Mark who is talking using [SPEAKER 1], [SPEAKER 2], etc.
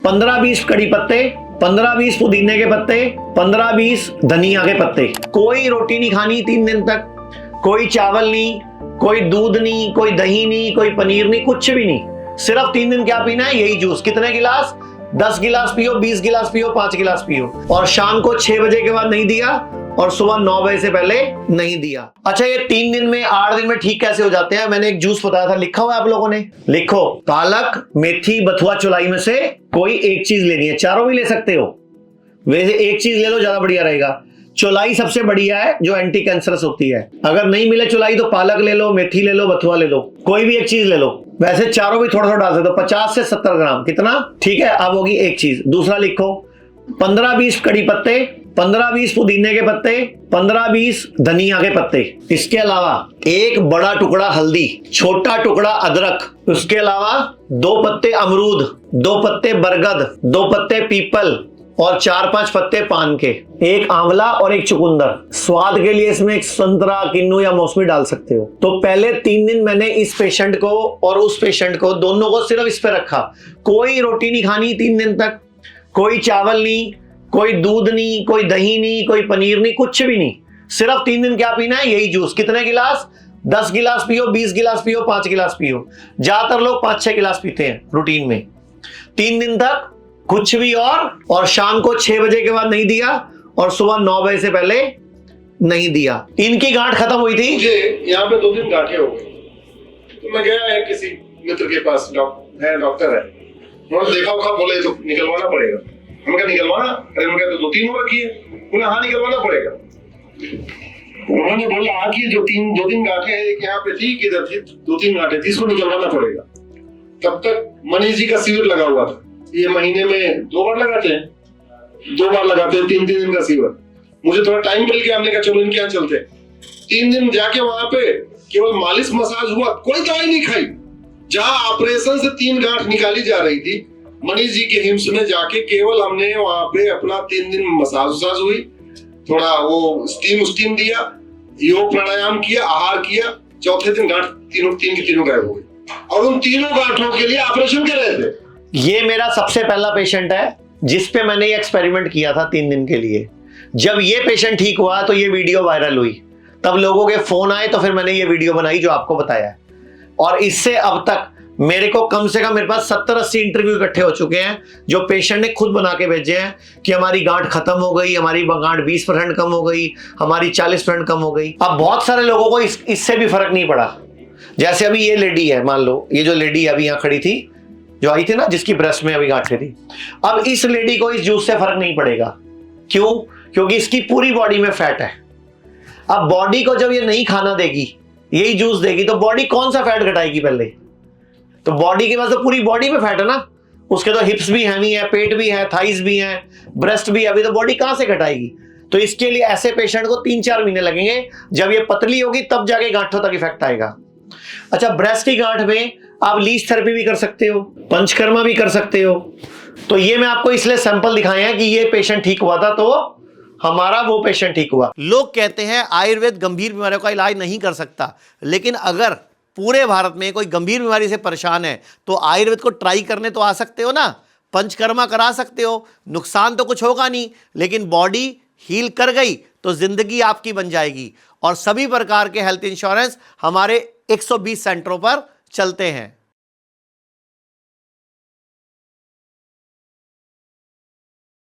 [SPEAKER 1] 15-20 कड़ी पत्ते, 15-20 पुदीने के पत्ते, 15-20 धनिया के पत्ते। कोई रोटी नहीं खानी 3 दिन तक, कोई चावल नहीं, कोई दूध नहीं, कोई दही नहीं, कोई पनीर नहीं, कुछ भी नहीं। सिर्फ 3 दिन क्या पीना है? यही जूस। कितने गिलास? 10 गिलास पियो, 20 गिलास पियो, 5 गिलास पियो। और शाम को 6 बजे के बाद नहीं दिया और सुबह 9 बजे से पहले नहीं दिया। अच्छा, ये 3 दिन में 8 दिन में ठीक कैसे हो जाते हैं? मैंने एक जूस बताया था, लिखा हुआ है आप लोगों ने? लिखो, पालक, मेथी, बथुआ, चौलाई में से कोई एक चीज लेनी है। चारों भी ले सकते हो, वैसे एक चीज ले लो, ज्यादा बढ़िया रहेगा। चौलाई सबसे बढ़िया है, जो एंटी कैंसरस होती है। अगर नहीं मिले चौलाई तो पालक ले लो, मेथी ले लो, बथुआ ले लो, कोई भी एक चीज ले लो। वैसे चारों भी थोड़ा थोड़ा डाल सकते हो, 50 से 70 ग्राम, कितना? ठीक है, अब होगी एक चीज। दूसरा लिखो, 15-20 कड़ी पत्ते, 15-20 पुदीने के पत्ते, 15-20 धनिया के पत्ते। इसके अलावा एक बड़ा टुकड़ा हल्दी, छोटा टुकड़ा अदरक, उसके अलावा 2 पत्ते अमरूद, 2 पत्ते बरगद, 2 पत्ते पीपल और 4-5 पत्ते पान के, एक आंवला और एक चुकंदर। स्वाद के लिए इसमें एक संतरा, किन्नू या मौसमी डाल सकते हो। तो पहले 3 दिन मैंने इस पेशेंट को और उस पेशेंट को, दोनों को सिर्फ इस पे रखा। कोई रोटी नहीं खानी 3 दिन तक, कोई चावल नहीं, कोई दूध नहीं, कोई दही नहीं, कोई पनीर नहीं, कुछ भी नहीं। सिर्फ 3 दिन क्या पीना है? यही जूस। कितने गिलास? 10 गिलास पियो, 20 गिलास पियो, 5 गिलास पियो। ज्यादातर लोग 5-6 गिलास पीते हैं रूटीन में। 3 दिन तक कुछ भी। और शाम को 6 बजे के बाद नहीं दिया और सुबह 9 बजे से पहले नहीं दिया। इनकी गांठ खत्म हुई थी।
[SPEAKER 2] मुझे यहाँ पे 2 दिन गांठें हो गई, तो मैं गया है किसी मित्र के पास, डॉक्टर है। उन्होंने देखा होगा, बोले तो निकलवाना पड़ेगा। हमने कहा निकलवाना? अरे उन्होंने कहा तो 2-3 हो रखी है। उन्हें हाँ निकलवाना पड़ेगा। उन्होंने बोला हाँ कि जो 2-3 गांठें हैं, एक यहाँ पे थी, किधर थी, 2-3 गांठें थी, इसको निकलवाना पड़ेगा। तब तक मनीष जी का शिविर लगा हुआ था। ये महीने में 2 बार लगाते हैं, 2 बार लगाते हैं, 3-3 दिन का शिविर। मुझे थोड़ा टाइम मिल गया, हमने कहा चलो इनके यहाँ चलते हैं। 3 दिन जाके वहां पे केवल मालिश मसाज हुआ, कोई दवाई नहीं खाई। जहां ऑपरेशन से 3 गांठ निकाली जा रही थी, मनीष जी के हिम्स में जाके केवल हमने वहां पे अपना 3 दिन मसाज हुई, थोड़ा वो स्टीम दिया, योग प्राणायाम किया, आहार किया। चौथे दिन गांठ तीन की तीनों गायब हो गई। और उन तीनों गांठों के लिए ऑपरेशन कर रहे थे।
[SPEAKER 1] ये मेरा सबसे पहला पेशेंट है जिसपे मैंने ये एक्सपेरिमेंट किया था 3 दिन के लिए। जब ये पेशेंट ठीक हुआ तो ये वीडियो वायरल हुई, तब लोगों के फोन आए, तो फिर मैंने ये वीडियो बनाई जो आपको बताया है। और इससे अब तक मेरे को कम से कम, मेरे पास 70-80 इंटरव्यू इकट्ठे हो चुके हैं, जो पेशेंट ने खुद बना के भेजे हैं कि हमारी गांठ खत्म हो गई, हमारी गांठ 20% कम हो गई, हमारी 40% कम हो गई। अब बहुत सारे लोगों को इससे भी फर्क नहीं पड़ा। जैसे अभी ये लेडी है, मान लो ये जो लेडी अभी यहाँ खड़ी थी, जो आई थी ना, जिसकी ब्रेस्ट में अभी गांठें थी, अब इस लेडी को इस जूस से फर्क नहीं पड़ेगा। क्यों? क्योंकि इसकी पूरी बॉडी में फैट है। अब बॉडी को जब ये नहीं खाना देगी, यही जूस देगी, तो बॉडी कौन सा फैट घटाएगी पहले? तो बॉडी के पास तो पूरी बॉडी में फैट है ना, उसके तो हिप्स भी हैवी है, पेट भी है, थाइस भी है, ब्रेस्ट भी है, अभी तो बॉडी कहां से घटाएगी? तो इसके लिए ऐसे पेशेंट को 3-4 महीने लगेंगे। जब ये पतली होगी तब जाके गांठों तक इफेक्ट आएगा। अच्छा, ब्रेस्ट की गांठ में आप लीच थेरेपी भी कर सकते हो, पंचकर्मा भी कर सकते हो। तो ये मैं आपको इसलिए सैंपल दिखाए हैं कि ये पेशेंट ठीक हुआ था, तो हमारा वो पेशेंट ठीक हुआ। लोग कहते हैं आयुर्वेद गंभीर बीमारियों का इलाज नहीं कर सकता, लेकिन अगर पूरे भारत में कोई गंभीर बीमारी से परेशान है तो आयुर्वेद को ट्राई करने तो आ सकते हो ना, पंचकर्मा करा सकते हो। नुकसान तो कुछ होगा नहीं, लेकिन बॉडी हील कर गई तो जिंदगी आपकी बन जाएगी। और सभी प्रकार के हेल्थ इंश्योरेंस हमारे 120 सेंटरों पर चलते हैं।